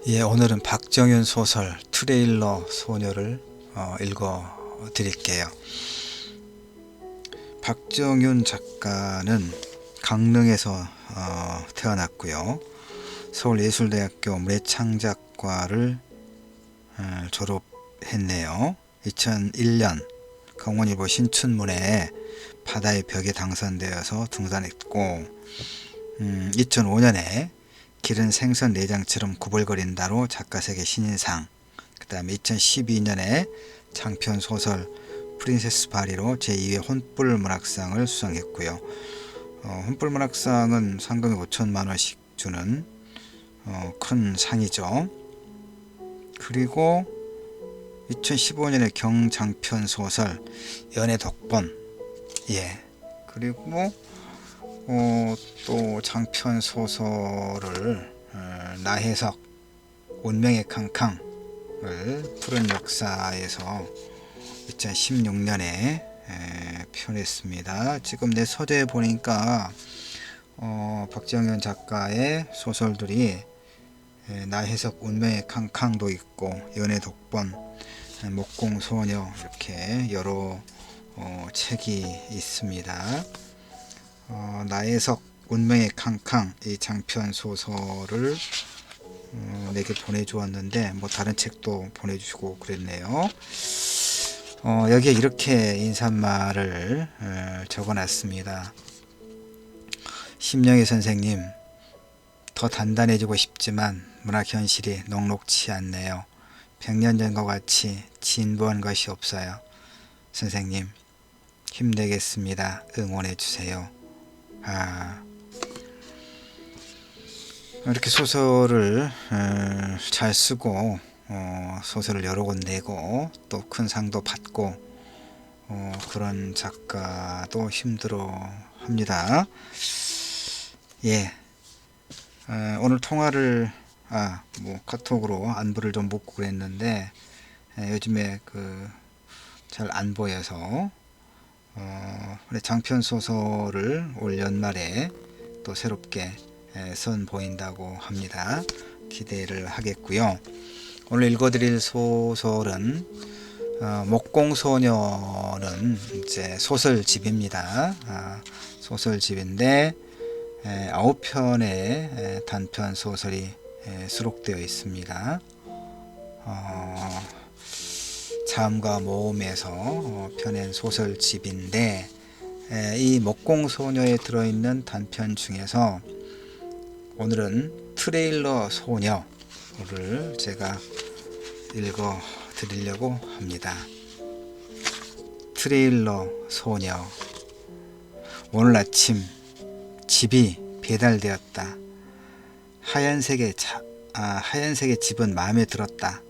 예, 오늘은 박정윤 소설 트레일러 소녀를 읽어 드릴게요. 박정윤 작가는 강릉에서 태어났고요. 서울예술대학교 문해창작과를 졸업했네요. 2001년 강원일보 신춘문예에 바다의 벽에 당선되어서 등단했고 2005년에 길은 생선 내장처럼 구불거린다로 작가세계 신인상, 그 다음에 2012년에 장편소설 프린세스 바리로 제2회 혼불문학상을 수상했고요. 혼불문학상은 상금이 5천만원씩 주는 큰 상이죠. 그리고 2015년에 경장편소설 연애독본, 예, 그리고 또 장편 소설을 나혜석 운명의 캉캉을 푸른 역사에서 2016년에 표현했습니다. 지금 내 서재에 보니까 박정현 작가의 소설들이 나혜석 운명의 캉캉도 있고 연애독본, 목공소녀 이렇게 여러 책이 있습니다. 나혜석 운명의 캉캉 이 장편 소설을 내게 보내주었는데 뭐 다른 책도 보내주시고 그랬네요. 여기에 이렇게 인사말을 적어놨습니다. 심영희 선생님, 더 단단해지고 싶지만 문학 현실이 녹록치 않네요. 100년 전과 같이 진보한 것이 없어요. 선생님, 힘내겠습니다. 응원해 주세요. 이렇게 소설을 잘 쓰고 소설을 여러 권 내고 또 큰 상도 받고 그런 작가도 힘들어 합니다. 예, 오늘 통화를 카톡으로 안부를 좀 묻고 그랬는데 요즘에 잘 안 보여서 장편 소설을 올 연말에 또 새롭게 선보인다고 합니다. 기대를 하겠고요. 오늘 읽어드릴 소설은 목공소녀는 이제 소설집입니다. 소설집인데 9편의 단편 소설이 수록되어 있습니다. 자음과 모음에서 펴낸 소설집인데 이 목공소녀에 들어있는 단편 중에서 오늘은 트레일러 소녀를 제가 읽어 드리려고 합니다. 트레일러 소녀. 오늘 아침 집이 배달되었다. 하얀색의 집은 마음에 들었다.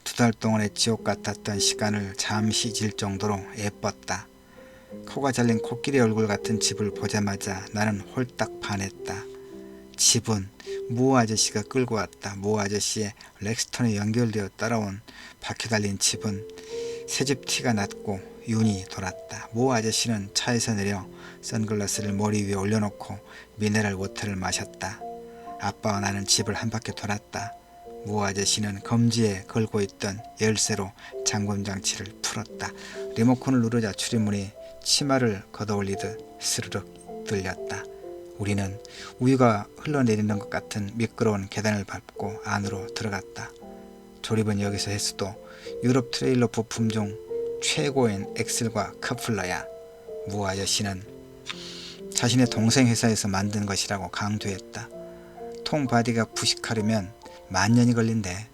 2달 동안의 지옥 같았던 시간을 잠시 잊을 정도로 예뻤다. 코가 잘린 코끼리 얼굴 같은 집을 보자마자 나는 홀딱 반했다. 집은 모 아저씨가 끌고 왔다. 모 아저씨의 렉스턴에 연결되어 따라온 바퀴 달린 집은 새집 티가 났고 윤이 돌았다. 모 아저씨는 차에서 내려 선글라스를 머리 위에 올려놓고 미네랄 워터를 마셨다. 아빠와 나는 집을 한 바퀴 돌았다. 모 아저씨는 검지에 걸고 있던 열쇠로 잠금 장치를 풀었다. 리모컨을 누르자 출입문이 치마를 걷어올리듯 스르륵 뚫렸다. 우리는 우유가 흘러내리는 것 같은 미끄러운 계단을 밟고 안으로 들어갔다. 조립은 여기서 했어도 유럽 트레일러 부품 중 최고인 엑셀과 커플러야. 모 아저씨는 자신의 동생 회사에서 만든 것이라고 강조했다. 통 바디가 부식하려면 10,000년이 걸린대.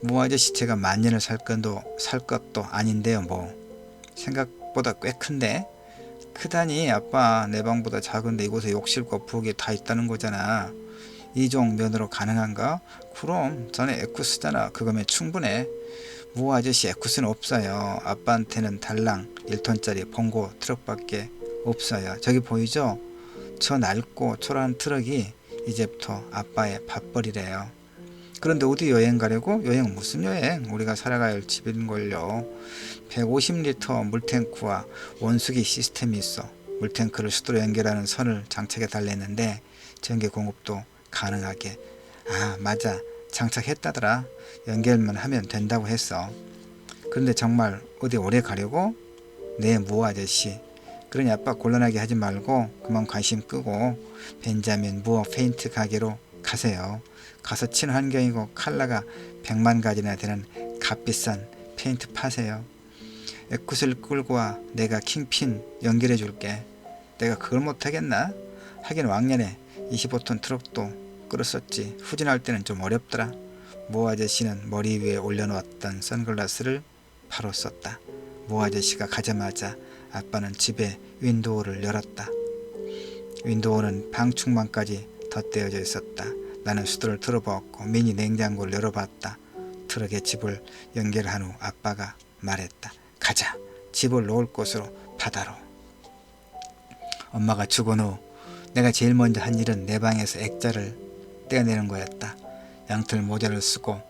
모 아저씨 제가 10,000년을 살 것도 아닌데요. 뭐 생각보다 꽤 큰데. 크다니. 아빠 내 방보다 작은데 이곳에 욕실과 부엌이 다 있다는 거잖아. 이종 면으로 가능한가? 그럼 전에 에쿠스잖아. 그거면 충분해. 모 아저씨 에쿠스는 없어요. 아빠한테는 달랑 1톤짜리 봉고 트럭밖에 없어요. 저기 보이죠? 저 낡고 초라한 트럭이 이제부터 아빠의 밥벌이래요. 그런데 어디 여행 가려고? 여행 무슨 여행? 우리가 살아가야 할 집인걸요. 150리터 물탱크와 원수기 시스템이 있어. 물탱크를 수도로 연결하는 선을 장착해 달랬는데 전기 공급도 가능하게. 맞아. 장착했다더라. 연결만 하면 된다고 했어. 그런데 정말 어디 오래 가려고? 네, 뭐 아저씨. 그러니 아빠 곤란하게 하지 말고 그만 관심 끄고 벤자민 무어 페인트 가게로 가세요. 가서 친환경이고 컬러가 100만 가지나 되는 값비싼 페인트 파세요. 애꿎을 끌고 와. 내가 킹핀 연결해 줄게. 내가 그걸 못하겠나? 하긴 왕년에 25톤 트럭도 끌었었지. 후진할 때는 좀 어렵더라. 모 아저씨는 머리 위에 올려놓았던 선글라스를 바로 썼다. 모 아저씨가 가자마자 아빠는 집에 윈도우를 열었다. 윈도우는 방충망까지 덧대어져 있었다. 나는 수도를 틀어보았고 미니 냉장고를 열어봤다. 트럭에 집을 연결한 후 아빠가 말했다. 가자. 집을 놓을 곳으로 바다로. 엄마가 죽은 후 내가 제일 먼저 한 일은 내 방에서 액자를 떼어내는 거였다. 양털 모자를 쓰고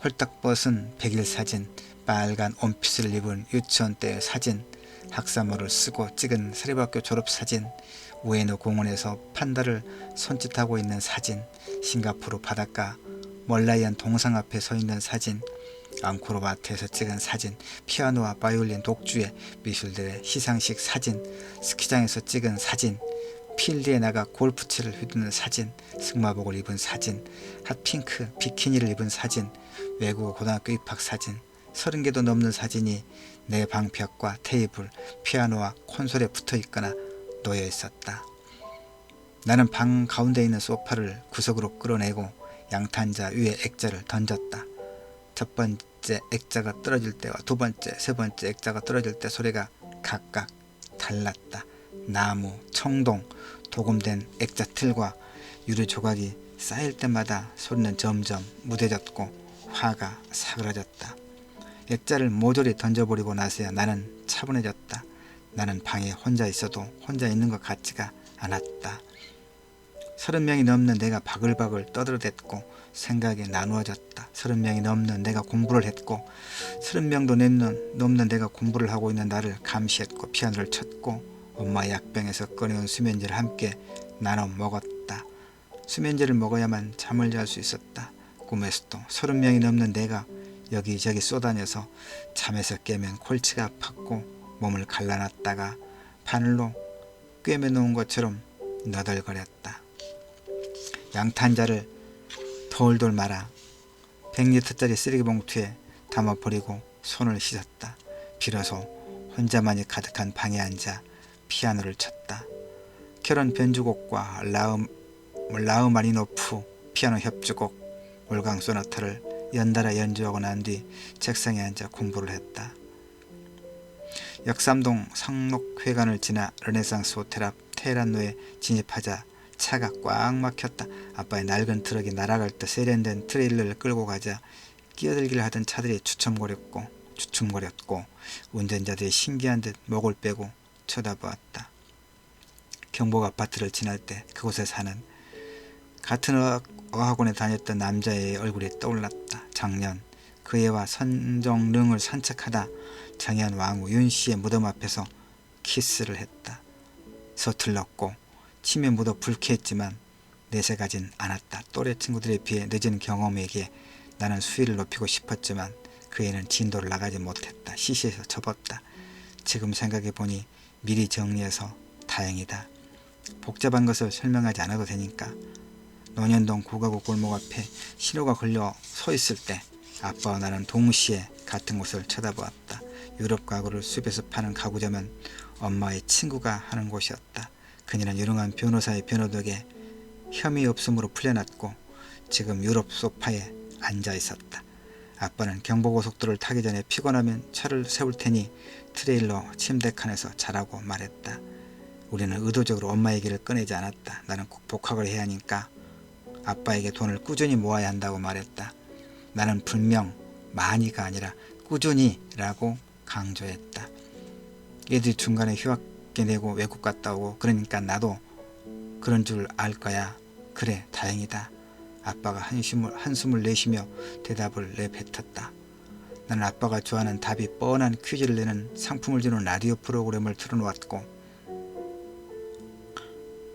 홀딱 벗은 백일 사진, 빨간 온핏을 입은 유치원 때의 사진, 학사모를 쓰고 찍은 사립학교 졸업사진, 우에노 공원에서 판다를 손짓하고 있는 사진, 싱가포르 바닷가 멀라이안 동상 앞에 서 있는 사진, 앙코르 와트에서 찍은 사진, 피아노와 바이올린 독주의 미술들의 시상식 사진, 스키장에서 찍은 사진, 필드에 나가 골프채를 휘두르는 사진, 승마복을 입은 사진, 핫핑크 비키니를 입은 사진, 외국어 고등학교 입학 사진, 30개도 넘는 사진이 내 방 벽과 테이블, 피아노와 콘솔에 붙어 있거나 놓여 있었다. 나는 방 가운데 있는 소파를 구석으로 끌어내고 양탄자 위에 액자를 던졌다. 첫 번째 액자가 떨어질 때와 두 번째, 세 번째 액자가 떨어질 때 소리가 각각 달랐다. 나무, 청동, 도금된 액자 틀과 유리 조각이 쌓일 때마다 소리는 점점 무뎌졌고 화가 사그라졌다. 액자를 모조리 던져버리고 나서야 나는 차분해졌다. 나는 방에 혼자 있어도 혼자 있는 것 같지가 않았다. 30명이 넘는 내가 바글바글 떠들어댔고 생각이 나누어졌다. 30명이 넘는 내가 공부를 했고 30명도 넘는 내가 공부를 하고 있는 나를 감시했고 피아노를 쳤고 엄마 약병에서 꺼내온 수면제를 함께 나눠 먹었다. 수면제를 먹어야만 잠을 잘 수 있었다. 꿈에서도 30명이 넘는 내가 여기저기 쏘다녀서 잠에서 깨면 골치가 아팠고 몸을 갈라놨다가 바늘로 꿰매놓은 것처럼 너덜거렸다. 양탄자를 돌돌 말아 100리터짜리 쓰레기 봉투에 담아버리고 손을 씻었다. 비로소 혼자만이 가득한 방에 앉아 피아노를 쳤다. 결혼 변주곡과 라흐마니노프 피아노 협주곡, 월강 소나타를 연달아 연주하고 난 뒤 책상에 앉아 공부를 했다. 역삼동 상록회관을 지나 르네상스 호텔 앞 테헤란로에 진입하자 차가 꽉 막혔다. 아빠의 낡은 트럭이 날아갈 듯 세련된 트레일러를 끌고 가자 끼어들기를 하던 차들이 주춤거렸고 운전자들이 신기한 듯 목을 빼고 쳐다보았다. 경복 아파트를 지날 때 그곳에 사는 같은 어학원에 다녔던 남자의 얼굴이 떠올랐다. 작년 그 애와 선정릉을 산책하다 장현 왕후 윤씨의 무덤 앞에서 키스를 했다. 서툴렀고 침에 묻어 불쾌했지만 내색하진 않았다. 또래 친구들에 비해 늦은 경험에게 나는 수위를 높이고 싶었지만 그 애는 진도를 나가지 못했다. 시시해서 접었다. 지금 생각해보니 미리 정리해서 다행이다. 복잡한 것을 설명하지 않아도 되니까. 논현동 구가구 골목 앞에 신호가 걸려 서 있을 때 아빠와 나는 동시에 같은 곳을 쳐다보았다. 유럽 가구를 숲에서 파는 가구점은 엄마의 친구가 하는 곳이었다. 그녀는 유능한 변호사의 변호 덕에 혐의 없음으로 풀려났고 지금 유럽 소파에 앉아 있었다. 아빠는 경부고속도로를 타기 전에 피곤하면 차를 세울 테니 트레일러 침대 칸에서 자라고 말했다. 우리는 의도적으로 엄마 얘기를 꺼내지 않았다. 나는 꼭 복학을 해야 하니까 아빠에게 돈을 꾸준히 모아야 한다고 말했다. 나는 분명 많이가 아니라 꾸준히 라고 강조했다. 얘들이 중간에 휴학계 내고 외국 갔다 오고 그러니까 나도 그런 줄 알 거야. 그래, 다행이다. 아빠가 한숨을 내쉬며 대답을 내뱉었다. 나는 아빠가 좋아하는 답이 뻔한 퀴즈를 내는 상품을 주는 라디오 프로그램을 틀어놓았고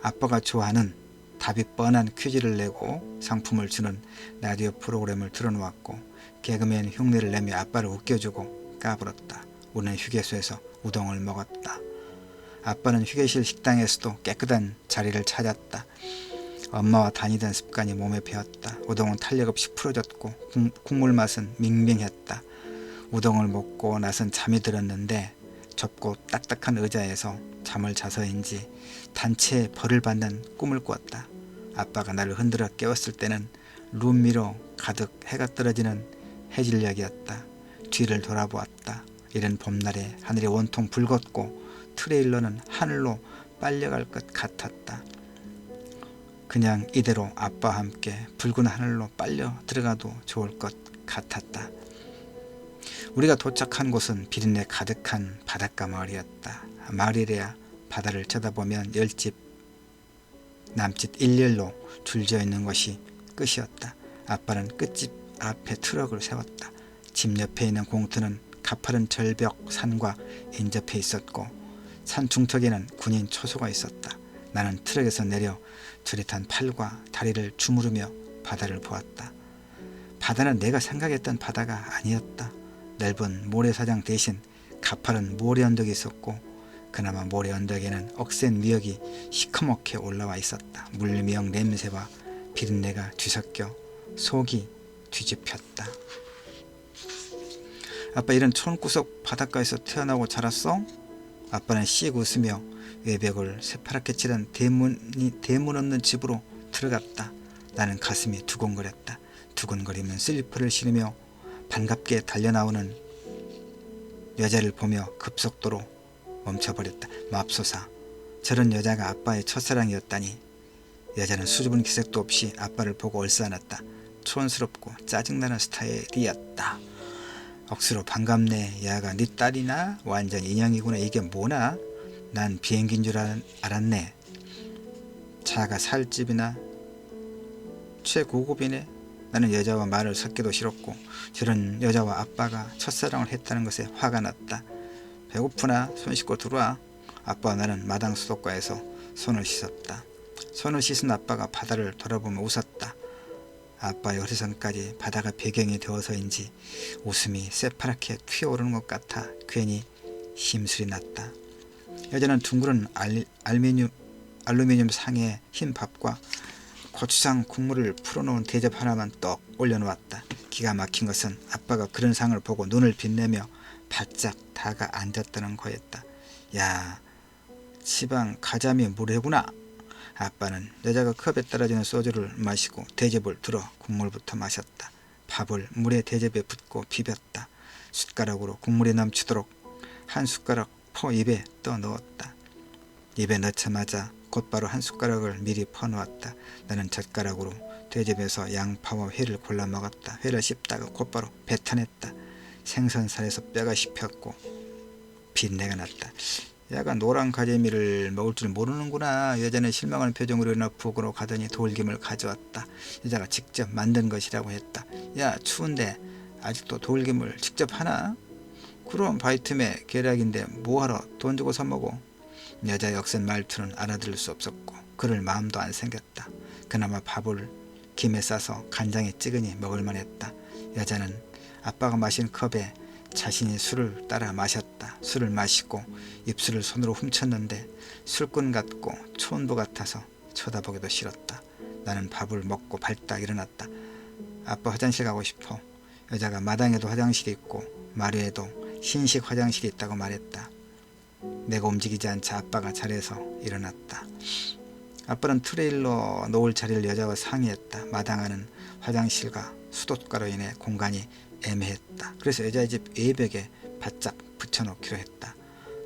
아빠가 좋아하는 답이 뻔한 퀴즈를 내고 상품을 주는 라디오 프로그램을 틀어놓았고 개그맨 흉내를 내며 아빠를 웃겨주고 까불었다. 우리는 휴게소에서 우동을 먹었다. 아빠는 휴게실 식당에서도 깨끗한 자리를 찾았다. 엄마와 다니던 습관이 몸에 배었다. 우동은 탄력 없이 풀어졌고 국물 맛은 밍밍했다. 우동을 먹고 나선 잠이 들었는데 좁고 딱딱한 의자에서 잠을 자서인지 단체에 벌을 받는 꿈을 꾸었다. 아빠가 나를 흔들어 깨웠을 때는 룸 위로 가득 해가 떨어지는 해질녘이었다. 뒤를 돌아보았다. 이른 봄날에 하늘이 온통 붉었고 트레일러는 하늘로 빨려갈 것 같았다. 그냥 이대로 아빠와 함께 붉은 하늘로 빨려 들어가도 좋을 것 같았다. 우리가 도착한 곳은 비린내 가득한 바닷가 마을이었다. 마을이래야 바다를 쳐다보면 열집 남집 일렬로 줄지어 있는 것이 끝이었다. 아빠는 끝집 앞에 트럭을 세웠다. 집 옆에 있는 공터는 가파른 절벽 산과 인접해 있었고 산 중턱에는 군인 초소가 있었다. 나는 트럭에서 내려 저릿한 팔과 다리를 주무르며 바다를 보았다. 바다는 내가 생각했던 바다가 아니었다. 넓은 모래사장 대신 가파른 모래 언덕이 있었고 그나마 모래 언덕에는 억센 미역이 시커멓게 올라와 있었다. 물미역 냄새와 비린내가 뒤섞여 속이 뒤집혔다. 아빠 이런 촌구석 바닷가에서 태어나고 자랐어? 아빠는 씩 웃으며 외벽을 새파랗게 칠한 대문 없는 집으로 들어갔다. 나는 가슴이 두근거렸다. 두근거리면 슬리퍼를 신으며 반갑게 달려나오는 여자를 보며 급속도로 멈춰버렸다. 맙소사, 저런 여자가 아빠의 첫사랑이었다니. 여자는 수줍은 기색도 없이 아빠를 보고 얼싸안았다. 촌스럽고 짜증나는 스타일이었다. 억수로 반갑네. 야가 네 딸이나? 완전 인형이구나. 이게 뭐나? 난 비행기인 줄 알았네. 차가 살집이나 최고급이네. 나는 여자와 말을 섞기도 싫었고 저런 여자와 아빠가 첫사랑을 했다는 것에 화가 났다. 배고프나? 손 씻고 들어와. 아빠와 나는 마당 수도가에서 손을 씻었다. 손을 씻은 아빠가 바다를 돌아보며 웃었다. 아빠의 허리선까지 바다가 배경이 되어서인지 웃음이 새파랗게 튀어오르는 것 같아 괜히 심술이 났다. 여자는 둥그런 알루미늄 상에 흰 밥과 고추장 국물을 풀어놓은 대접 하나만 떡 올려놓았다. 기가 막힌 것은 아빠가 그런 상을 보고 눈을 빛내며 바짝 다가 앉았다는 거였다. 야, 지방 가자미 물회구나. 아빠는 여자가 컵에 떨어지는 소주를 마시고 대접을 들어 국물부터 마셨다. 밥을 물에 대접에 붓고 비볐다. 숟가락으로 국물이 넘치도록 한 숟가락 퍼 입에 떠 넣었다. 입에 넣자마자 곧바로 한 숟가락을 미리 퍼놓았다. 나는 젓가락으로 대접에서 양파와 회를 골라 먹었다. 회를 씹다가 곧바로 뱉어냈다. 생선살에서 뼈가 씹혔고 비린내가 났다. 야가 노란 가재미를 먹을 줄 모르는구나. 여자는 실망하는 표정으로 일어나 부엌으로 가더니 돌김을 가져왔다. 여자가 직접 만든 것이라고 했다. 야, 추운데 아직도 돌김을 직접 하나? 그럼 바이틈에 계략인데 뭐하러 돈 주고 사 먹어? 여자의 억센 말투는 알아들을 수 없었고 그럴 마음도 안 생겼다. 그나마 밥을 김에 싸서 간장에 찍으니 먹을만 했다. 여자는 아빠가 마신 컵에 자신이 술을 따라 마셨다. 술을 마시고 입술을 손으로 훔쳤는데 술꾼 같고 촌부 같아서 쳐다보기도 싫었다. 나는 밥을 먹고 발딱 일어났다. 아빠 화장실 가고 싶어. 여자가 마당에도 화장실이 있고 마루에도 신식 화장실이 있다고 말했다. 내가 움직이지 않자 아빠가 자리에서 일어났다. 아빠는 트레일러 놓을 자리를 여자와 상의했다. 마당하는 화장실과 수도가로 인해 공간이 애매했다. 그래서 여자의 집 외벽에 바짝 붙여놓기로 했다.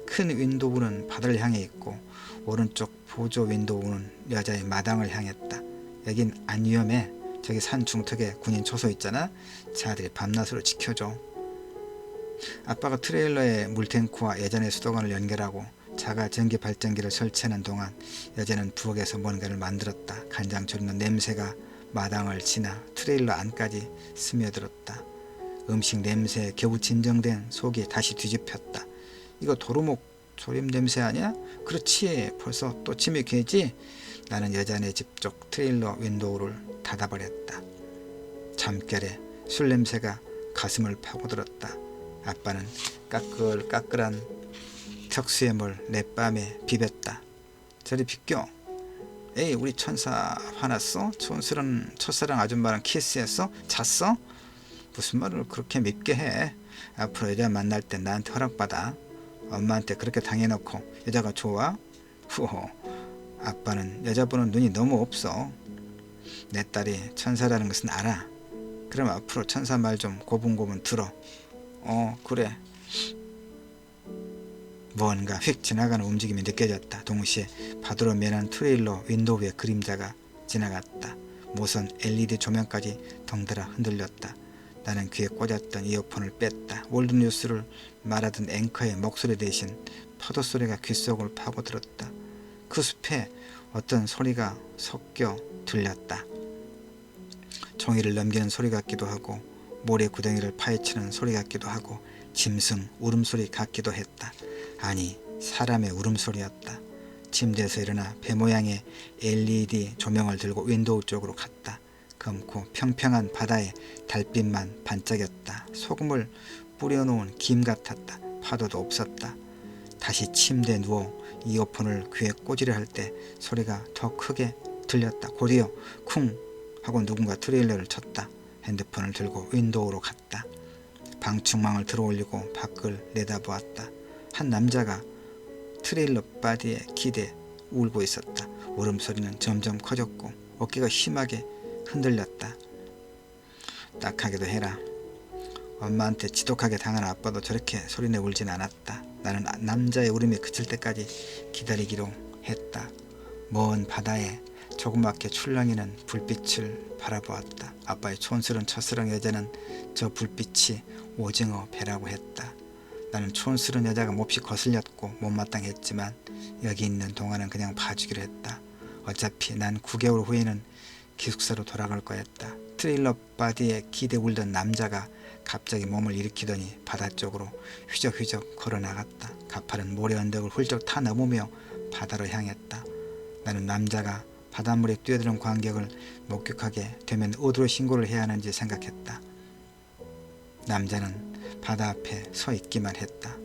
큰 윈도우는 바다를 향해 있고 오른쪽 보조 윈도우는 여자의 마당을 향했다. 여긴 안 위험해. 저기 산 중턱에 군인 초소 있잖아. 자들이 밤낮으로 지켜줘. 아빠가 트레일러에 물탱크와 여전의 수도관을 연결하고 자가 전기 발전기를 설치하는 동안 여자는 부엌에서 뭔가를 만들었다. 간장 졸이는 냄새가 마당을 지나 트레일러 안까지 스며들었다. 음식 냄새에 겨우 진정된 속이 다시 뒤집혔다. 이거 도루묵 조림 냄새 아니야? 그렇지. 벌써 또 침이 개지? 나는 여자네 집 쪽 트레일러 윈도우를 닫아버렸다. 잠결에 술 냄새가 가슴을 파고들었다. 아빠는 까끌까끌한 턱수염을 내 뺨에 비볐다. 저리 비껴. 에이, 우리 천사 화났어? 촌스런 첫사랑 아줌마랑 키스했어? 잤어? 무슨 말을 그렇게 밉게 해. 앞으로 여자 만날 땐 나한테 허락받아. 엄마한테 그렇게 당해놓고 여자가 좋아? 후호. 아빠는 여자 보는 눈이 너무 없어. 내 딸이 천사라는 것은 알아. 그럼 앞으로 천사 말 좀 고분고분 들어. 그래. 무언가 휙 지나가는 움직임이 느껴졌다. 동시에 바다로 면한 트레일러 윈도우의 그림자가 지나갔다. 무선 LED 조명까지 덩달아 흔들렸다. 나는 귀에 꽂았던 이어폰을 뺐다. 월드뉴스를 말하던 앵커의 목소리 대신 파도 소리가 귓속을 파고들었다. 그 숲에 어떤 소리가 섞여 들렸다. 종이를 넘기는 소리 같기도 하고 모래 구덩이를 파헤치는 소리 같기도 하고 짐승 울음소리 같기도 했다. 아니, 사람의 울음소리였다. 침대에서 일어나 배 모양의 LED 조명을 들고 윈도우 쪽으로 갔다. 검고 평평한 바다에 달빛만 반짝였다. 소금을 뿌려놓은 김 같았다. 파도도 없었다. 다시 침대에 누워 이어폰을 귀에 꽂으려 할 때 소리가 더 크게 들렸다. 곧이어 쿵 하고 누군가 트레일러를 쳤다. 핸드폰을 들고 윈도우로 갔다. 방충망을 들어올리고 밖을 내다보았다. 한 남자가 트레일러 바디에 기대 울고 있었다. 울음소리는 점점 커졌고 어깨가 심하게 흔들렸다. 딱하게도 해라. 엄마한테 지독하게 당한 아빠도 저렇게 소리내 울진 않았다. 나는 남자의 울음이 그칠 때까지 기다리기로 했다. 먼 바다에 조그맣게 출렁이는 불빛을 바라보았다. 아빠의 촌스러운 첫사랑 여자는 저 불빛이 오징어 배라고 했다. 나는 촌스러운 여자가 몹시 거슬렸고 못마땅했지만 여기 있는 동안은 그냥 봐주기로 했다. 어차피 난 9개월 후에는 기숙사로 돌아갈 거였다. 트레일러 바디에 기대 울던 남자가 갑자기 몸을 일으키더니 바다 쪽으로 휘적휘적 걸어나갔다. 가파른 모래 언덕을 훌쩍 타 넘으며 바다로 향했다. 나는 남자가 바닷물에 뛰어드는 광경을 목격하게 되면 어디로 신고를 해야 하는지 생각했다. 남자는 바다 앞에 서 있기만 했다.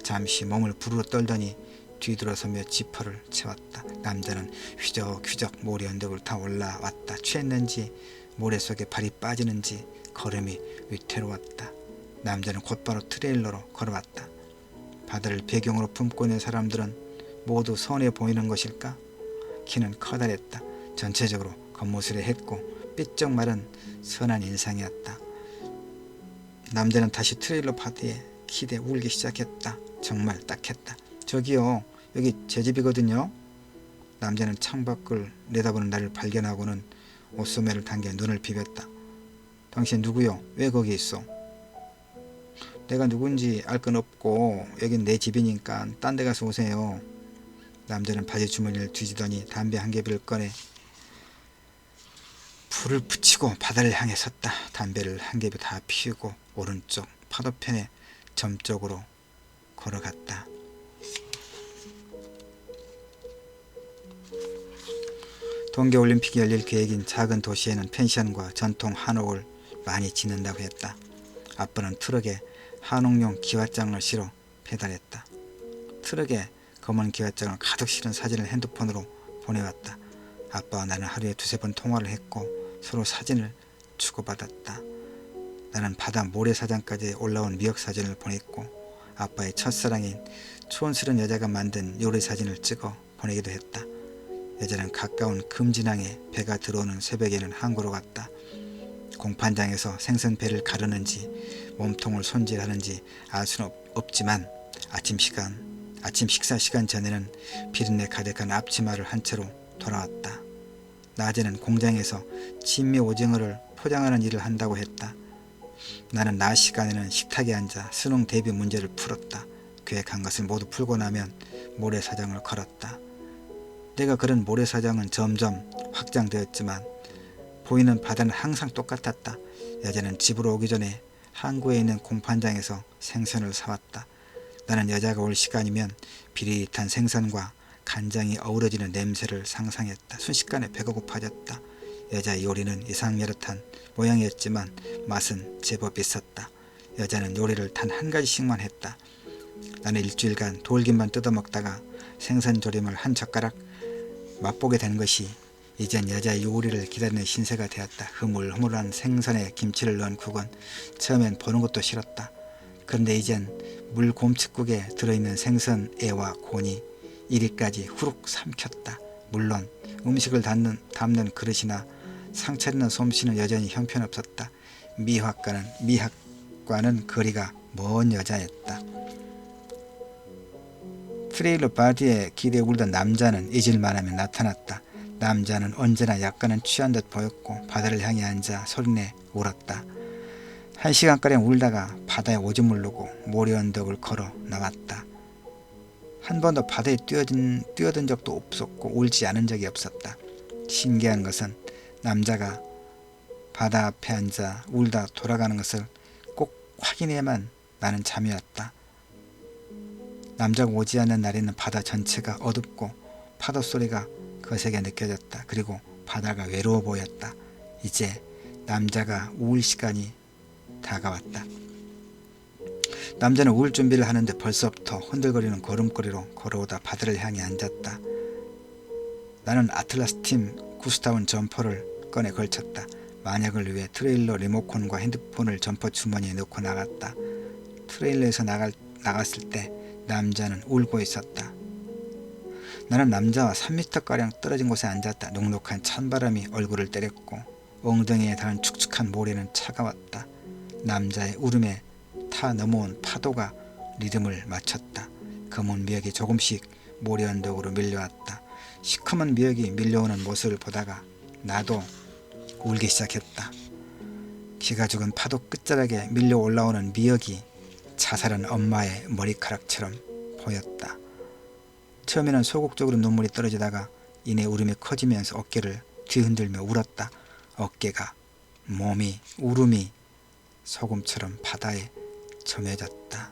잠시 몸을 부르르 떨더니 뒤돌아서며 지퍼를 채웠다. 남자는 휘적휘적 모래 언덕을 타 올라왔다. 취했는지 모래 속에 발이 빠지는지 걸음이 위태로웠다. 남자는 곧바로 트레일러로 걸어왔다. 바다를 배경으로 품고 있는 사람들은 모두 선해 보이는 것일까? 키는 커다랬다. 전체적으로 겉모술에 했고 삐쩍 마른 선한 인상이었다. 남자는 다시 트레일러 바디에 기대 울기 시작했다. 정말 딱했다. 저기요, 여기 제 집이거든요. 남자는 창밖을 내다보는 나를 발견하고는 옷소매를 당겨 눈을 비볐다. 당신 누구요? 왜 거기 있어? 내가 누군지 알 건 없고 여긴 내 집이니까 딴 데 가서 오세요. 남자는 바지 주머니를 뒤지더니 담배 한 개비를 꺼내 불을 붙이고 바다를 향해 섰다. 담배를 한 개비 다 피우고 오른쪽 파도편의 점 쪽으로 걸어갔다. 동계올림픽이 열릴 계획인 작은 도시에는 펜션과 전통 한옥을 많이 짓는다고 했다. 아빠는 트럭에 한옥용 기와장을 실어 배달했다. 트럭에 검은 기와장을 가득 실은 사진을 핸드폰으로 보내왔다. 아빠와 나는 하루에 2-3번 통화를 했고 서로 사진을 주고받았다. 나는 바다 모래사장까지 올라온 미역사진을 보냈고 아빠의 첫사랑인 촌스러운 여자가 만든 요리사진을 찍어 보내기도 했다. 여자는 가까운 금진항에 배가 들어오는 새벽에는 항구로 갔다. 공판장에서 생선배를 가르는지 몸통을 손질하는지 알 수는 없지만 아침 식사 시간 전에는 비린내 가득한 앞치마를 한 채로 돌아왔다. 낮에는 공장에서 진미 오징어를 포장하는 일을 한다고 했다. 나는 낮 시간에는 식탁에 앉아 수능 대비 문제를 풀었다. 계획한 것을 모두 풀고 나면 모래사장을 걸었다. 내가 걸은 모래사장은 점점 확장되었지만 보이는 바다는 항상 똑같았다. 여자는 집으로 오기 전에 항구에 있는 공판장에서 생선을 사왔다. 나는 여자가 올 시간이면 비릿한 생선과 간장이 어우러지는 냄새를 상상했다. 순식간에 배가 고파졌다. 여자의 요리는 이상야릇한 모양이었지만 맛은 제법 있었다. 여자는 요리를 단 한 가지씩만 했다. 나는 일주일간 돌김만 뜯어먹다가 생선조림을 한 젓가락 맛보게 된 것이 이젠 여자의 요리를 기다리는 신세가 되었다. 흐물흐물한 생선에 김치를 넣은 국은 처음엔 보는 것도 싫었다. 그런데 이젠 물곰칫국에 들어있는 생선애와 곤이 이리까지 후룩 삼켰다. 물론 음식을 담는 그릇이나 상차리는 솜씨는 여전히 형편없었다. 미학과는 거리가 먼 여자였다. 트레일러 바디에 기대에 울던 남자는 잊을만하면 나타났다. 남자는 언제나 약간은 취한 듯 보였고 바다를 향해 앉아 소리내 울었다. 1시간가량 울다가 바다에 오줌을 누고 모래 언덕을 걸어 나왔다. 한 번도 바다에 뛰어든 적도 없었고 울지 않은 적이 없었다. 신기한 것은 남자가 바다 앞에 앉아 울다 돌아가는 것을 꼭 확인해야만 나는 잠이 왔다. 남자가 오지 않는 날에는 바다 전체가 어둡고 파도 소리가 거세게 느껴졌다. 그리고 바다가 외로워 보였다. 이제 남자가 울 시간이 다가왔다. 남자는 울 준비를 하는데 벌써부터 흔들거리는 걸음걸이로 걸어오다 바다를 향해 앉았다. 나는 아틀라스 팀 구스타운 점퍼를 꺼내 걸쳤다. 만약을 위해 트레일러 리모컨과 핸드폰을 점퍼 주머니에 넣고 나갔다. 트레일러에서 나갔을 때 남자는 울고 있었다. 나는 남자와 3m가량 떨어진 곳에 앉았다. 눅눅한 찬바람이 얼굴을 때렸고 엉덩이에 닿은 축축한 모래는 차가웠다. 남자의 울음에 타 넘어온 파도가 리듬을 맞췄다. 검은 미역이 조금씩 모래 언덕으로 밀려왔다. 시커먼 미역이 밀려오는 모습을 보다가 나도 울기 시작했다. 기가 죽은 파도 끝자락에 밀려 올라오는 미역이 자살한 엄마의 머리카락처럼 보였다. 처음에는 소극적으로 눈물이 떨어지다가 이내 울음이 커지면서 어깨를 뒤흔들며 울었다. 어깨가, 몸이, 울음이 소금처럼 바다에 점여졌다.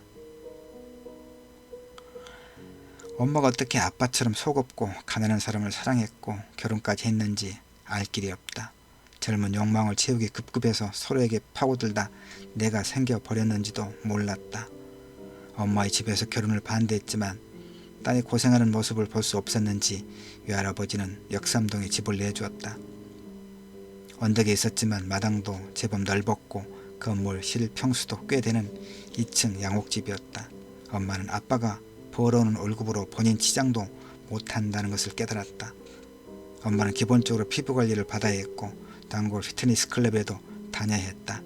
엄마가 어떻게 아빠처럼 속없고 가난한 사람을 사랑했고 결혼까지 했는지 알 길이 없다. 젊은 욕망을 채우기 급급해서 서로에게 파고들다 내가 생겨버렸는지도 몰랐다. 엄마의 집에서 결혼을 반대했지만 딸이 고생하는 모습을 볼 수 없었는지 외할아버지는 역삼동에 집을 내주었다. 언덕에 있었지만 마당도 제법 넓었고 건물 실평수도 꽤 되는 2층 양옥집이었다. 엄마는 아빠가 벌어오는 월급으로 본인 치장도 못한다는 것을 깨달았다. 엄마는 기본적으로 피부관리를 받아야 했고 단골 피트니스 클럽에도 다녀야 했다.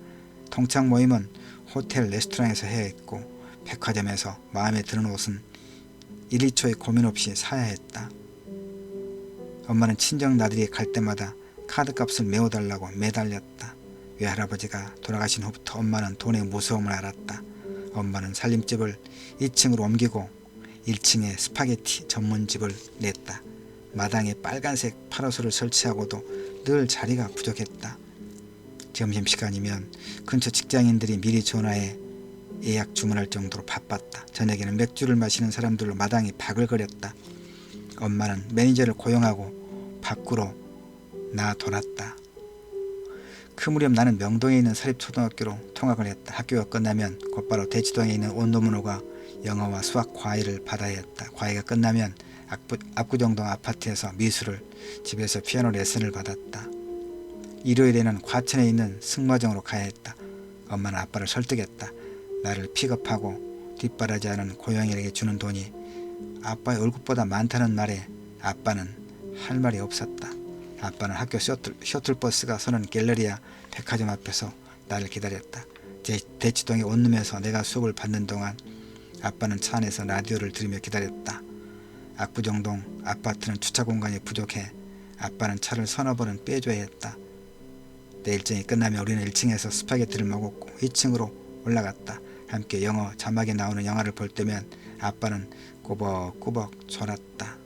동창 모임은 호텔 레스토랑에서 해야 했고 백화점에서 마음에 드는 옷은 1, 2초의 고민 없이 사야 했다. 엄마는 친정 나들이에 갈 때마다 카드값을 메워달라고 매달렸다. 외할아버지가 돌아가신 후부터 엄마는 돈의 무서움을 알았다. 엄마는 살림집을 2층으로 옮기고 1층에 스파게티 전문집을 냈다. 마당에 빨간색 파라솔을 설치하고도 늘 자리가 부족했다. 점심시간이면 근처 직장인들이 미리 전화해 예약 주문할 정도로 바빴다. 저녁에는 맥주를 마시는 사람들로 마당이 바글거렸다. 엄마는 매니저를 고용하고 밖으로 나돌았다. 그 무렵 나는 명동에 있는 사립초등학교로 통학을 했다. 학교가 끝나면 곧바로 대치동에 있는 온도문호가 영어와 수학 과외를 받아야 했다. 과외가 끝나면 압구정동 아파트에서 미술을, 집에서 피아노 레슨을 받았다. 일요일에는 과천에 있는 승마장으로 가야 했다. 엄마는 아빠를 설득했다. 나를 픽업하고 뒷바라지하는 고양이에게 주는 돈이 아빠의 월급보다 많다는 말에 아빠는 할 말이 없었다. 아빠는 학교 셔틀버스가 서는 갤러리아 백화점 앞에서 나를 기다렸다. 대치동에 원룸에서 내가 수업을 받는 동안 아빠는 차 안에서 라디오를 들으며 기다렸다. 압구정동 아파트는 주차 공간이 부족해 아빠는 차를 서너 번은 빼줘야 했다. 내 일정이 끝나면 우리는 1층에서 스파게티를 먹었고 2층으로 올라갔다. 함께 영어 자막에 나오는 영화를 볼 때면 아빠는 꾸벅꾸벅 졸았다.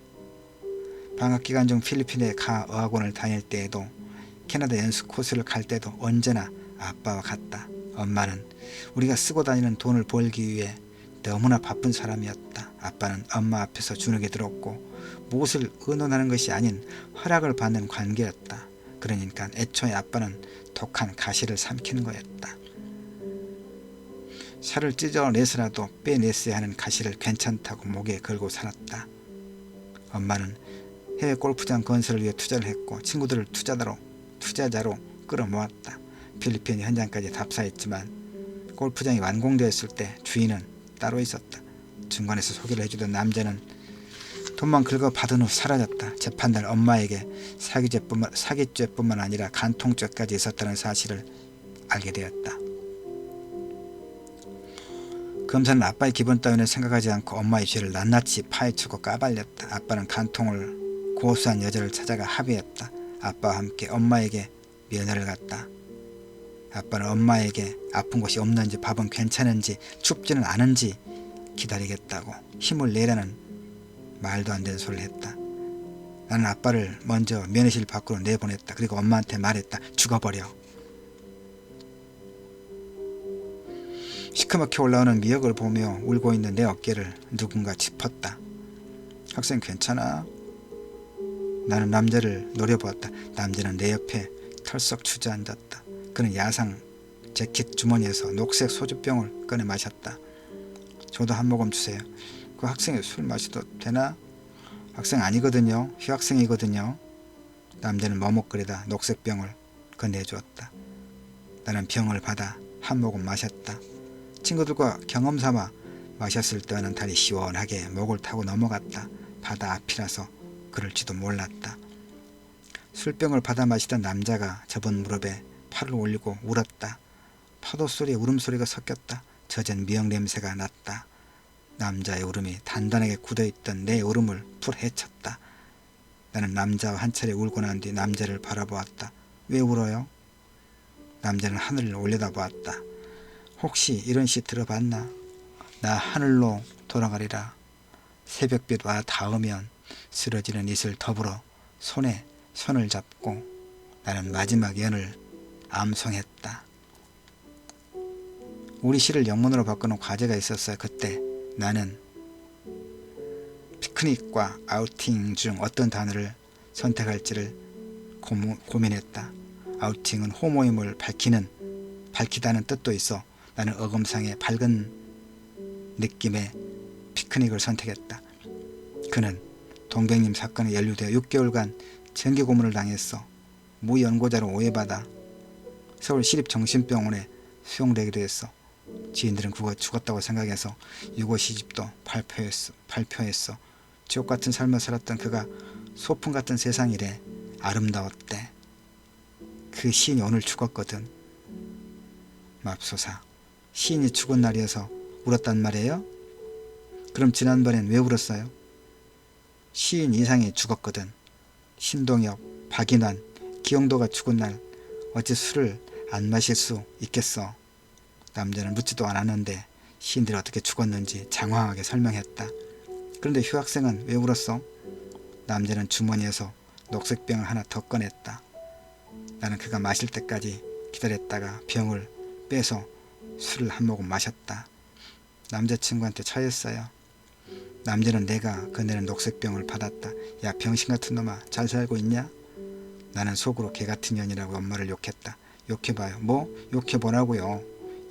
방학기간 중 필리핀에 가 어학원을 다닐 때에도 캐나다 연수 코스를 갈 때도 언제나 아빠와 같다. 엄마는 우리가 쓰고 다니는 돈을 벌기 위해 너무나 바쁜 사람이었다. 아빠는 엄마 앞에서 주눅에 들었고 무엇을 의논하는 것이 아닌 허락을 받는 관계였다. 그러니까 애초에 아빠는 독한 가시를 삼키는 거였다. 살을 찢어내서라도 빼냈어야 하는 가시를 괜찮다고 목에 걸고 살았다. 엄마는 해외 골프장 건설을 위해 투자를 했고 친구들을 투자자로 끌어모았다. 필리핀 현장까지 답사했지만 골프장이 완공되었을 때 주인은 따로 있었다. 중간에서 소개를 해주던 남자는 돈만 긁어 받은 후 사라졌다. 재판날 엄마에게 사기죄뿐만 아니라 간통죄까지 있었다는 사실을 알게 되었다. 검사는 아빠의 기분 따위는 생각하지 않고 엄마의 죄를 낱낱이 파헤치고 까발렸다. 아빠는 간통을 고수한 여자를 찾아가 합의했다. 아빠와 함께 엄마에게 면회를 갔다. 아빠는 엄마에게 아픈 곳이 없는지, 밥은 괜찮은지, 춥지는 않은지 기다리겠다고 힘을 내라는 말도 안 되는 소리를 했다. 나는 아빠를 먼저 면회실 밖으로 내보냈다. 그리고 엄마한테 말했다. 죽어버려. 시커멓게 올라오는 미역을 보며 울고 있는 내 어깨를 누군가 짚었다. 학생 괜찮아? 나는 남자를 노려보았다. 남자는 내 옆에 털썩 주저앉았다. 그는 야상 재킷 주머니에서 녹색 소주병을 꺼내 마셨다. 저도 한 모금 주세요. 그 학생이 술 마셔도 되나? 학생 아니거든요. 휴학생이거든요. 남자는 머뭇거리다 녹색병을 건네주었다. 나는 병을 받아 한 모금 마셨다. 친구들과 경험삼아 마셨을 때와는 달리 시원하게 목을 타고 넘어갔다. 바다 앞이라서 그럴지도 몰랐다. 술병을 받아 마시던 남자가 접은 무릎에 팔을 올리고 울었다. 파도 소리에 울음소리가 섞였다. 젖은 미역 냄새가 났다. 남자의 울음이 단단하게 굳어있던 내 울음을 풀헤쳤다. 나는 남자와 한 차례 울고 난 뒤 남자를 바라보았다. 왜 울어요? 남자는 하늘을 올려다보았다. 혹시 이런 시 들어봤나? 나 하늘로 돌아가리라. 새벽빛 와 닿으면 쓰러지는 이슬 더불어 손에 손을 잡고 나는 마지막 연을 암송했다. 우리 시를 영문으로 바꾸는 과제가 있었어요. 그때 나는 피크닉과 아우팅 중 어떤 단어를 선택할지를 고민했다. 아우팅은 호모임을 밝히다는 뜻도 있어 나는 어검상의 밝은 느낌의 피크닉을 선택했다. 그는 동백님 사건에 연루되어 6개월간 정기 고문을 당했어. 무연고자로 오해받아 서울시립정신병원에 수용되기도 했어. 지인들은 그가 죽었다고 생각해서 유고 시집도 발표했어. 지옥 같은 삶을 살았던 그가 소풍 같은 세상이래. 아름다웠대. 그 시인이 오늘 죽었거든. 맙소사. 시인이 죽은 날이어서 울었단 말이에요? 그럼 지난번엔 왜 울었어요? 시인 이상이 죽었거든. 신동엽, 박인환, 기영도가 죽은 날 어찌 술을 안 마실 수 있겠어. 남자는 묻지도 않았는데 시인들이 어떻게 죽었는지 장황하게 설명했다. 그런데 휴학생은 왜 울었어? 남자는 주머니에서 녹색병을 하나 더 꺼냈다. 나는 그가 마실 때까지 기다렸다가 병을 빼서 술을 한 모금 마셨다. 남자친구한테 처했어요. 남자는 내가 건네는 녹색병을 받았다. 야 병신 같은 놈아 잘 살고 있냐? 나는 속으로 개같은 년이라고 엄마를 욕했다. 욕해봐요. 뭐? 욕해보라고요.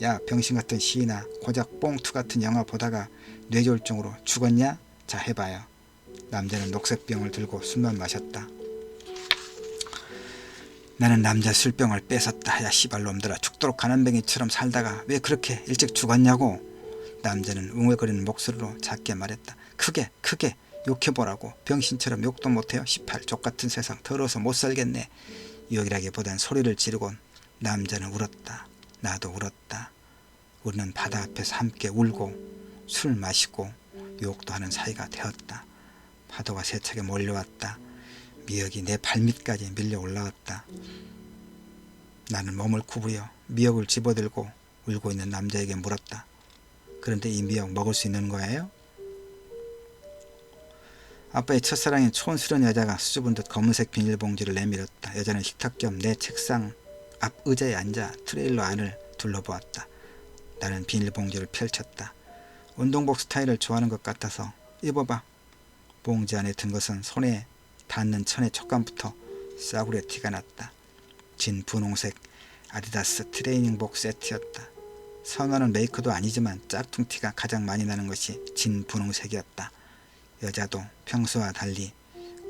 야 병신 같은 시인아 고작 뽕투 같은 영화 보다가 뇌졸중으로 죽었냐? 자 해봐요. 남자는 녹색병을 들고 술만 마셨다. 나는 남자 술병을 뺏었다. 야 씨발놈들아 죽도록 가난뱅이처럼 살다가 왜 그렇게 일찍 죽었냐고. 남자는 웅얼거리는 목소리로 작게 말했다. 크게 욕해보라고. 병신처럼 욕도 못해요. 18족 같은 세상 더러워서 못살겠네. 욕이라기보단 소리를 지르곤 남자는 울었다. 나도 울었다. 우리는 바다 앞에서 함께 울고 술 마시고 욕도 하는 사이가 되었다. 파도가 세차게 몰려왔다. 미역이 내 발밑까지 밀려 올라왔다. 나는 몸을 구부려 미역을 집어들고 울고 있는 남자에게 물었다. 그런데 이 미역 먹을 수 있는 거예요? 아빠의 첫사랑인 촌스러운 여자가 수줍은 듯 검은색 비닐봉지를 내밀었다. 여자는 식탁 겸 내 책상 앞 의자에 앉아 트레일러 안을 둘러보았다. 나는 비닐봉지를 펼쳤다. 운동복 스타일을 좋아하는 것 같아서 입어봐. 봉지 안에 든 것은 손에 닿는 천의 촉감부터 싸구려 티가 났다. 진 분홍색 아디다스 트레이닝복 세트였다. 선호하는 메이커도 아니지만 짝퉁티가 가장 많이 나는 것이 진 분홍색이었다. 여자도 평소와 달리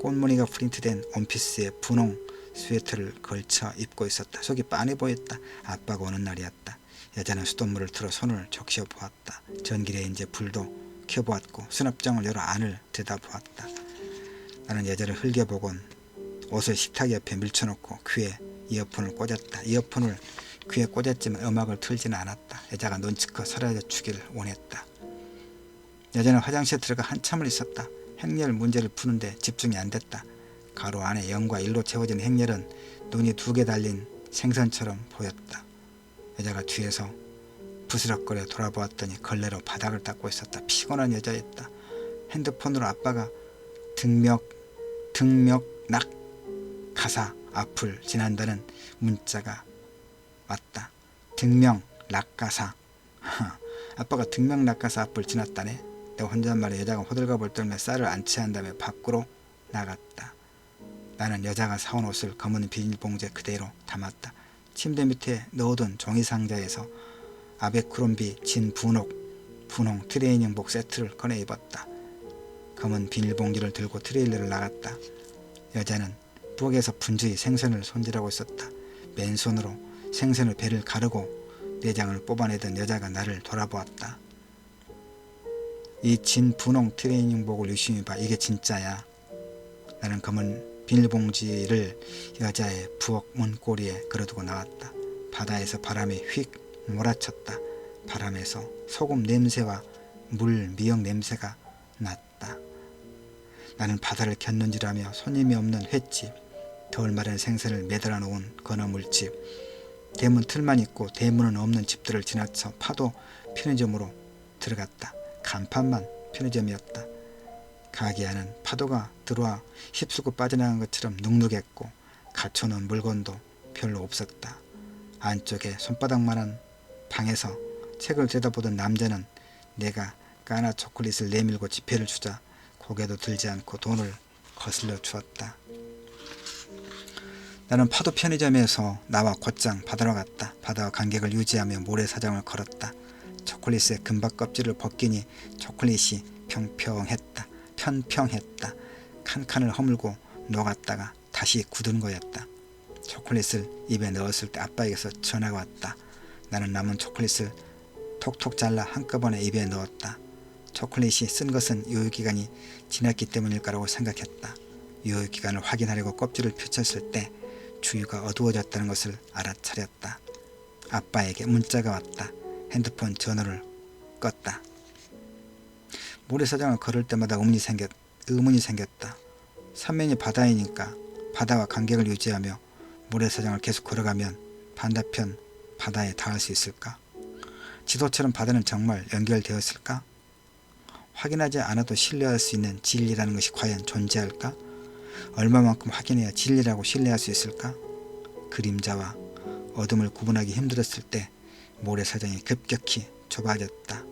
꽃무늬가 프린트된 원피스에 분홍 스웨터를 걸쳐 입고 있었다. 속이 빤해 보였다. 아빠가 오는 날이었다. 여자는 수돗물을 틀어 손을 적셔 보았다. 전기레인지에 불도 켜보았고 수납장을 열어 안을 들여다보았다. 나는 여자를 흘겨보곤 옷을 식탁 옆에 밀쳐놓고 귀에 이어폰을 꽂았다. 이어폰을 귀에 꽂았지만 음악을 틀지는 않았다. 여자가 눈치껏 사라져 주기를 원했다. 여자는 화장실에 들어가 한참을 있었다. 행렬 문제를 푸는데 집중이 안 됐다. 가로 안에 0과 1로 채워진 행렬은 눈이 2개 달린 생선처럼 보였다. 여자가 뒤에서 부스럭거려 돌아보았더니 걸레로 바닥을 닦고 있었다. 피곤한 여자였다. 핸드폰으로 아빠가 등mek 낙가사 앞을 지난다는 문자가 왔다. 등명 낙가사. 아빠가 등명 낙가사 앞을 지났다네. 내 혼잣말에 여자가 호들갑을 떨며 쌀을 안 취한 다음에 밖으로 나갔다. 나는 여자가 사온 옷을 검은 비닐봉지에 그대로 담았다. 침대 밑에 넣어둔 종이상자에서 아베크롬비 진 분홍 트레이닝복 세트를 꺼내 입었다. 검은 비닐봉지를 들고 트레일러를 나갔다. 여자는 부엌에서 분주히 생선을 손질하고 있었다. 맨손으로 생선을 배를 가르고 내장을 뽑아내던 여자가 나를 돌아보았다. 이 진 분홍 트레이닝복을 유심히 봐. 이게 진짜야. 나는 검은 비닐봉지를 여자의 부엌 문고리에 걸어두고 나왔다. 바다에서 바람이 휙 몰아쳤다. 바람에서 소금 냄새와 물 미역 냄새가 났다. 나는 바다를 겼는지라며 손님이 없는 횟집, 덜 마른 생선을 매달아 놓은 건어물집, 대문 틀만 있고 대문은 없는 집들을 지나쳐 파도 편의점으로 들어갔다. 간판만 편의점이었다. 가게 안은 파도가 들어와 휩쓸고 빠져나간 것처럼 눅눅했고 갖춰놓은 물건도 별로 없었다. 안쪽에 손바닥만한 방에서 책을 들여다보던 남자는 내가 까나 초콜릿을 내밀고 지폐를 주자 고개도 들지 않고 돈을 거슬러 주었다. 나는 파도 편의점에서 나와 곧장 바다로 갔다. 바다와 간격을 유지하며 모래사장을 걸었다. 초콜릿의 금박 껍질을 벗기니 초콜릿이 편평했다. 칸칸을 허물고 녹았다가 다시 굳은 거였다. 초콜릿을 입에 넣었을 때 아빠에게서 전화가 왔다. 나는 남은 초콜릿을 톡톡 잘라 한꺼번에 입에 넣었다. 초콜릿이 쓴 것은 유효기간이 지났기 때문일 거라고 생각했다. 유효기간을 확인하려고 껍질을 펼쳤을 때 주위가 어두워졌다는 것을 알아차렸다. 아빠에게 문자가 왔다. 핸드폰 전원을 껐다. 모래사장을 걸을 때마다 의문이 생겼다. 삼면이 바다이니까 바다와 간격을 유지하며 모래사장을 계속 걸어가면 반대편 바다에 닿을 수 있을까? 지도처럼 바다는 정말 연결되었을까? 확인하지 않아도 신뢰할 수 있는 진리라는 것이 과연 존재할까? 얼마만큼 확인해야 진리라고 신뢰할 수 있을까? 그림자와 어둠을 구분하기 힘들었을 때 모래사장이 급격히 좁아졌다.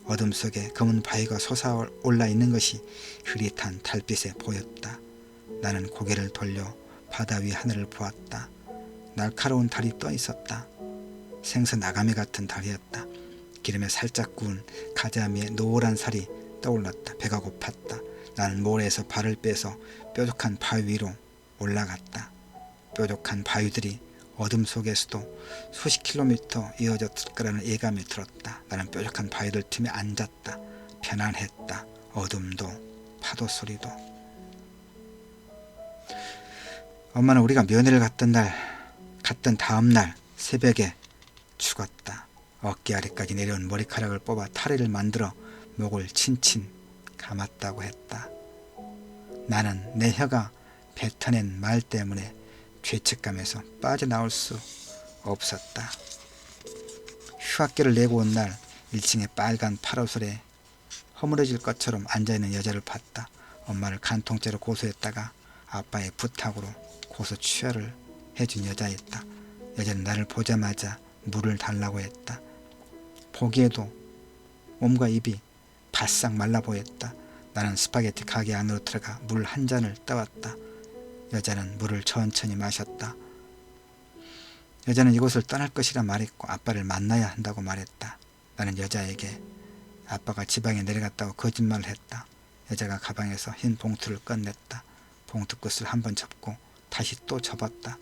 어둠 속에 검은 바위가 솟아올라 있는 것이 흐릿한 달빛에 보였다. 나는 고개를 돌려 바다 위 하늘을 보았다. 날카로운 달이 떠 있었다. 생선 아가미 같은 달이었다. 기름에 살짝 구운 가자미의 노란 살이 떠올랐다. 배가 고팠다. 나는 모래에서 발을 빼서 뾰족한 바위 위로 올라갔다. 뾰족한 바위들이 어둠 속에서도 수십 킬로미터 이어졌을 거라는 예감이 들었다. 나는 뾰족한 바위들 틈에 앉았다. 편안했다. 어둠도 파도 소리도. 엄마는 우리가 면회를 갔던 다음 날 새벽에 죽었다. 어깨 아래까지 내려온 머리카락을 뽑아 타리를 만들어 목을 친친 감았다고 했다. 나는 내 혀가 뱉어낸 말 때문에 죄책감에서 빠져나올 수 없었다. 휴학기를 내고 온 날 1층의 빨간 파라솔에 허물어질 것처럼 앉아있는 여자를 봤다. 엄마를 간통죄로 고소했다가 아빠의 부탁으로 고소 취하를 해준 여자였다. 여자는 나를 보자마자 물을 달라고 했다. 보기에도 몸과 입이 바싹 말라 보였다. 나는 스파게티 가게 안으로 들어가 물 한 잔을 떠왔다. 여자는 물을 천천히 마셨다. 여자는 이곳을 떠날 것이라 말했고 아빠를 만나야 한다고 말했다. 나는 여자에게 아빠가 지방에 내려갔다고 거짓말을 했다. 여자가 가방에서 흰 봉투를 꺼냈다. 봉투 끝을 한번 접고 다시 또 접었다.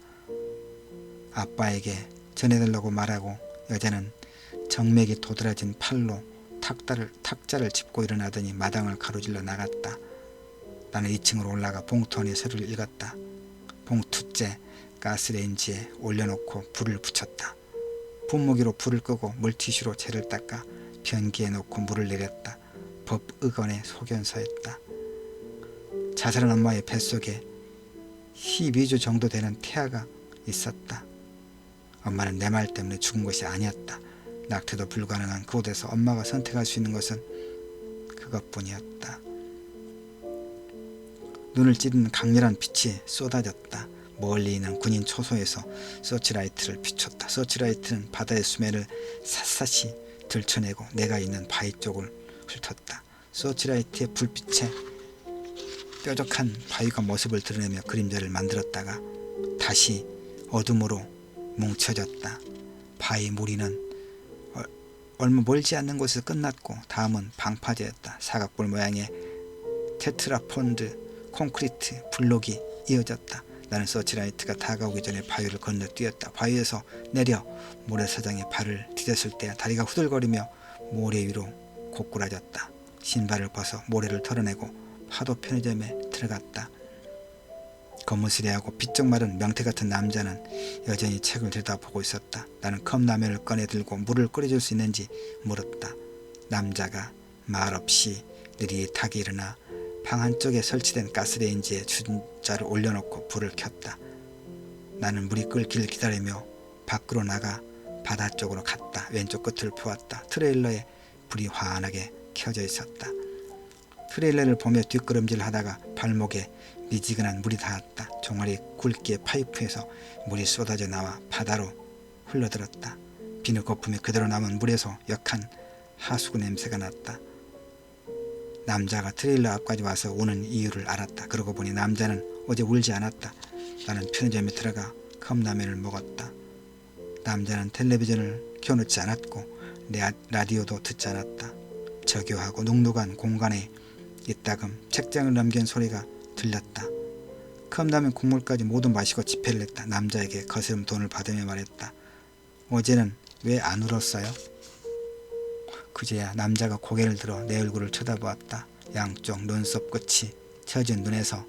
아빠에게 전해달라고 말하고 여자는 정맥이 도드라진 팔로 탁자를 짚고 일어나더니 마당을 가로질러 나갔다. 나는 2층으로 올라가 봉투 안에 서류를 읽었다. 봉투째 가스레인지에 올려놓고 불을 붙였다. 분무기로 불을 끄고 물티슈로 채를 닦아 변기에 놓고 물을 내렸다. 법의원의 소견서였다. 자살한 엄마의 뱃속에 12주 정도 되는 태아가 있었다. 엄마는 내 말 때문에 죽은 것이 아니었다. 낙태도 불가능한 그곳에서 엄마가 선택할 수 있는 것은 그것뿐이었다. 눈을 찌르는 강렬한 빛이 쏟아졌다. 멀리 있는 군인 초소에서 서치라이트를 비췄다. 서치라이트는 바다의 수면을 샅샅이 들춰내고 내가 있는 바위 쪽을 훑었다. 서치라이트의 불빛에 뾰족한 바위가 모습을 드러내며 그림자를 만들었다가 다시 어둠으로 뭉쳐졌다. 바위 무리는 얼마 멀지 않는 곳에서 끝났고 다음은 방파제였다. 사각볼 모양의 테트라폰드 콘크리트 블록이 이어졌다. 나는 서치라이트가 다가오기 전에 바위를 건너뛰었다. 바위에서 내려 모래사장에 발을 디뎠을 때 다리가 후들거리며 모래 위로 고꾸라졌다. 신발을 벗어 모래를 털어내고 파도 편의점에 들어갔다. 검은스레하고 비쩍 마른 명태같은 남자는 여전히 책을 들여다보고 있었다. 나는 컵라면을 꺼내 들고 물을 끓여줄 수 있는지 물었다. 남자가 말없이 느릿하게 일어나 방 한쪽에 설치된 가스레인지에 주전자를 올려놓고 불을 켰다. 나는 물이 끓기를 기다리며 밖으로 나가 바다 쪽으로 갔다. 왼쪽 끝을 보았다. 트레일러에 불이 환하게 켜져 있었다. 트레일러를 보며 뒷걸음질 하다가 발목에 미지근한 물이 닿았다. 종아리 굵기의 파이프에서 물이 쏟아져 나와 바다로 흘러들었다. 비늘 거품이 그대로 남은 물에서 역한 하수구 냄새가 났다. 남자가 트레일러 앞까지 와서 우는 이유를 알았다. 그러고 보니 남자는 어제 울지 않았다. 나는 편의점에 들어가 컵라면을 먹었다. 남자는 텔레비전을 켜놓지 않았고 라디오도 듣지 않았다. 저교하고 눅눅한 공간에 이따금 책장을 넘긴 소리가 들렸다. 컵라면 국물까지 모두 마시고 집회를 했다. 남자에게 거스름 돈을 받으며 말했다. 어제는 왜 안 울었어요? 그제야 남자가 고개를 들어 내 얼굴을 쳐다보았다. 양쪽 눈썹 끝이 처진 눈에서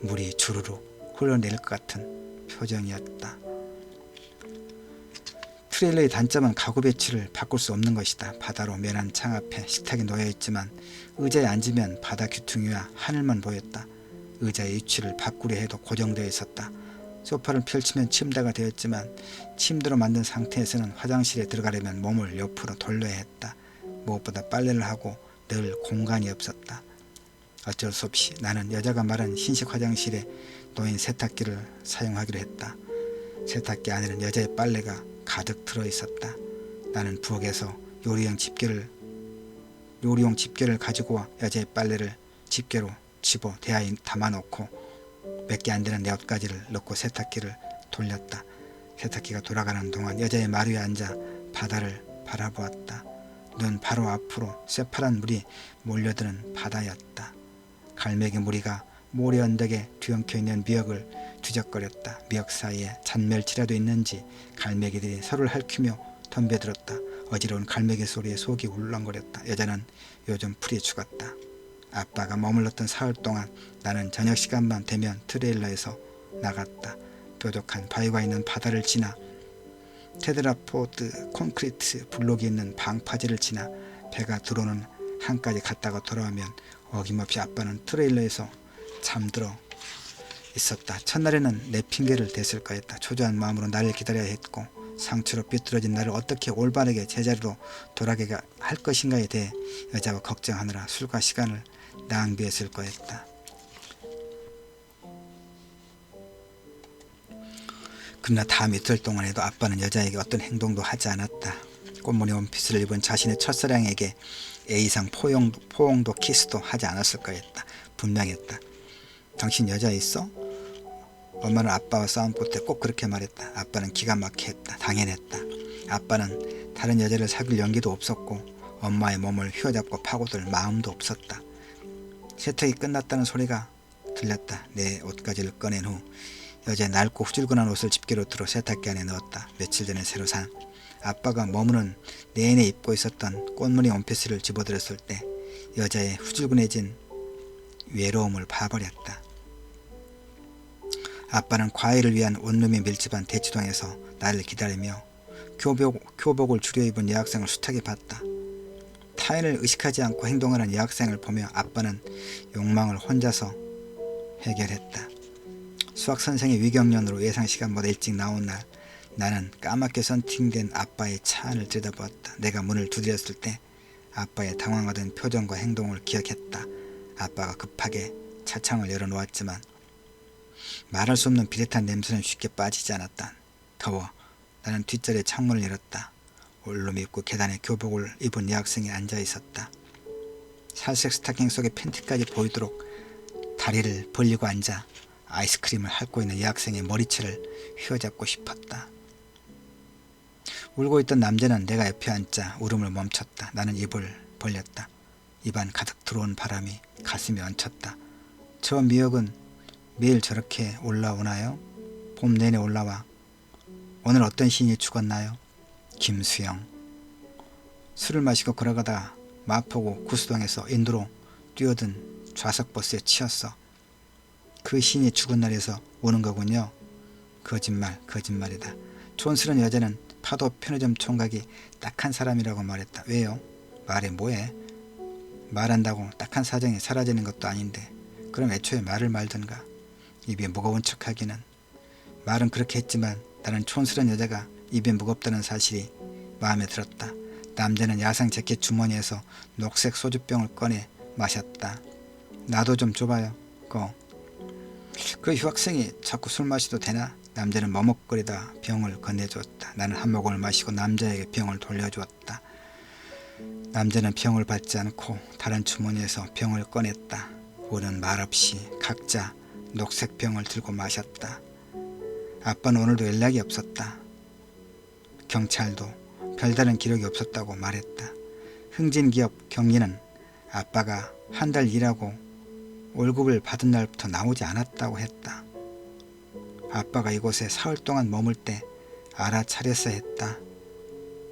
물이 주르륵 흘러내릴 것 같은 표정이었다. 트레일러의 단점은 가구 배치를 바꿀 수 없는 것이다. 바다로 면한 창 앞에 식탁이 놓여있지만 의자에 앉으면 바다 귀퉁이와 하늘만 보였다. 의자의 위치를 바꾸려 해도 고정되어 있었다. 소파를 펼치면 침대가 되었지만 침대로 만든 상태에서는 화장실에 들어가려면 몸을 옆으로 돌려야 했다. 무엇보다 빨래를 하고 늘 공간이 없었다. 어쩔 수 없이 나는 여자가 말한 흰색 화장실에 놓인 세탁기를 사용하기로 했다. 세탁기 안에는 여자의 빨래가 가득 들어있었다. 나는 부엌에서 요리용 집게를 가지고 와 여자의 빨래를 집게로 집어 대야에 담아놓고 몇 개 안 되는 내 옷가지를 넣고 세탁기를 돌렸다. 세탁기가 돌아가는 동안 여자의 말 위에 앉아 바다를 바라보았다. 눈 바로 앞으로 새파란 물이 몰려드는 바다였다. 갈매기 무리가 모래 언덕에 뒤엉켜 있는 미역을 뒤적거렸다. 미역 사이에 잔멸치라도 있는지 갈매기들이 서로를 핥히며 덤벼들었다. 어지러운 갈매기 소리에 속이 울렁거렸다. 여자는 요즘 풀이 죽었다. 아빠가 머물렀던 사흘 동안 나는 저녁 시간만 되면 트레일러에서 나갔다. 뾰족한 바위가 있는 바다를 지나 테드라포드 콘크리트 블록이 있는 방파제를 지나 배가 들어오는 항까지 갔다가 돌아오면 어김없이 아빠는 트레일러에서 잠들어 있었다. 첫날에는 내 핑계를 댔을 거였다. 초조한 마음으로 나를 기다려야 했고 상처로 삐뚤어진 나를 어떻게 올바르게 제자리로 돌아가게 할 것인가에 대해 여자와 걱정하느라 술과 시간을 낭비했을 거였다. 그러나 다음 이틀 동안에도 아빠는 여자에게 어떤 행동도 하지 않았다. 꽃무늬 원피스를 입은 자신의 첫사랑에게 A상 포옹도 키스도 하지 않았을 거였다. 분명했다. 당신 여자 있어? 엄마는 아빠와 싸움 끝에 꼭 그렇게 말했다. 아빠는 기가 막히게 했다. 당연했다. 아빠는 다른 여자를 사귈 용기도 없었고 엄마의 몸을 휘어잡고 파고들 마음도 없었다. 세탁이 끝났다는 소리가 들렸다. 내 옷가지를 꺼낸 후 여자의 낡고 후줄근한 옷을 집게로 들어 세탁기 안에 넣었다. 며칠 전에 새로 산 아빠가 머무는 내내 입고 있었던 꽃무늬 원피스를 집어들었을 때 여자의 후줄근해진 외로움을 봐버렸다. 아빠는 과일을 위한 원룸이 밀집한 대치동에서 나를 기다리며 교복을 줄여 입은 여학생을 숱하게 봤다. 타인을 의식하지 않고 행동하는 여학생을 보며 아빠는 욕망을 혼자서 해결했다. 수학선생의 위경련으로 예상시간보다 일찍 나온 날 나는 까맣게 썬팅된 아빠의 차 안을 들여다보았다. 내가 문을 두드렸을 때 아빠의 당황하던 표정과 행동을 기억했다. 아빠가 급하게 차창을 열어놓았지만 말할 수 없는 비릿한 냄새는 쉽게 빠지지 않았다. 더워. 나는 뒷자리에 창문을 열었다. 원룸 입구 계단에 교복을 입은 여학생이 앉아있었다. 살색 스타킹 속에 팬티까지 보이도록 다리를 벌리고 앉아 아이스크림을 핥고 있는 여학생의 머리채를 휘어잡고 싶었다. 울고 있던 남자는 내가 옆에 앉자 울음을 멈췄다. 나는 입을 벌렸다. 입안 가득 들어온 바람이 가슴에 얹혔다. 저 미역은 매일 저렇게 올라오나요? 봄 내내 올라와. 오늘 어떤 시인이 죽었나요? 김수영. 술을 마시고 걸어가다 마포구 구수동에서 인도로 뛰어든 좌석버스에 치였어. 그 시인이 죽은 날에서 오는 거군요. 거짓말이다. 촌스러운 여자는 파도 편의점 총각이 딱한 사람이라고 말했다. 왜요? 말해 뭐해? 말한다고 딱한 사정이 사라지는 것도 아닌데 그럼 애초에 말을 말던가. 입이 무거운 척하기는. 말은 그렇게 했지만 나는 촌스러운 여자가 입이 무겁다는 사실이 마음에 들었다. 남자는 야상 재킷 주머니에서 녹색 소주병을 꺼내 마셨다. 나도 좀 줘봐요. 그 휴학생이 자꾸 술 마셔도 되나? 남자는 머뭇거리다 병을 건네주었다. 나는 한 모금을 마시고 남자에게 병을 돌려주었다. 남자는 병을 받지 않고 다른 주머니에서 병을 꺼냈다. 우리는 말없이 각자 녹색 병을 들고 마셨다. 아빠는 오늘도 연락이 없었다. 경찰도 별다른 기록이 없었다고 말했다. 흥진기업 경리는 아빠가 한 달 일하고 월급을 받은 날부터 나오지 않았다고 했다. 아빠가 이곳에 사흘 동안 머물 때 알아차렸어야 했다.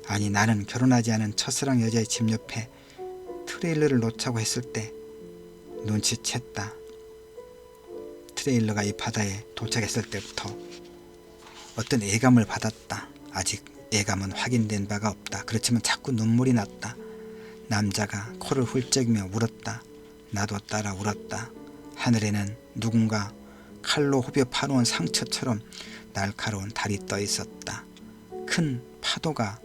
아니 나는 결혼하지 않은 첫사랑 여자의 집 옆에 트레일러를 놓자고 했을 때 눈치챘다. 트레일러가 이 바다에 도착했을 때부터 어떤 예감을 받았다. 아직 예감은 확인된 바가 없다. 그렇지만 자꾸 눈물이 났다. 남자가 코를 훌쩍이며 울었다. 나도 따라 울었다. 하늘에는 누군가 칼로 후벼 파놓은 상처처럼 날카로운 달이 떠 있었다. 큰 파도가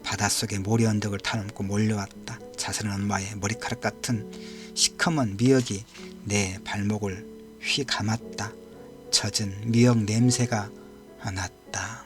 바닷속의 모래 언덕을 타넘고 몰려왔다. 자선한 엄마의 머리카락 같은 시커먼 미역이 내 발목을 휘감았다. 젖은 미역 냄새가 났다.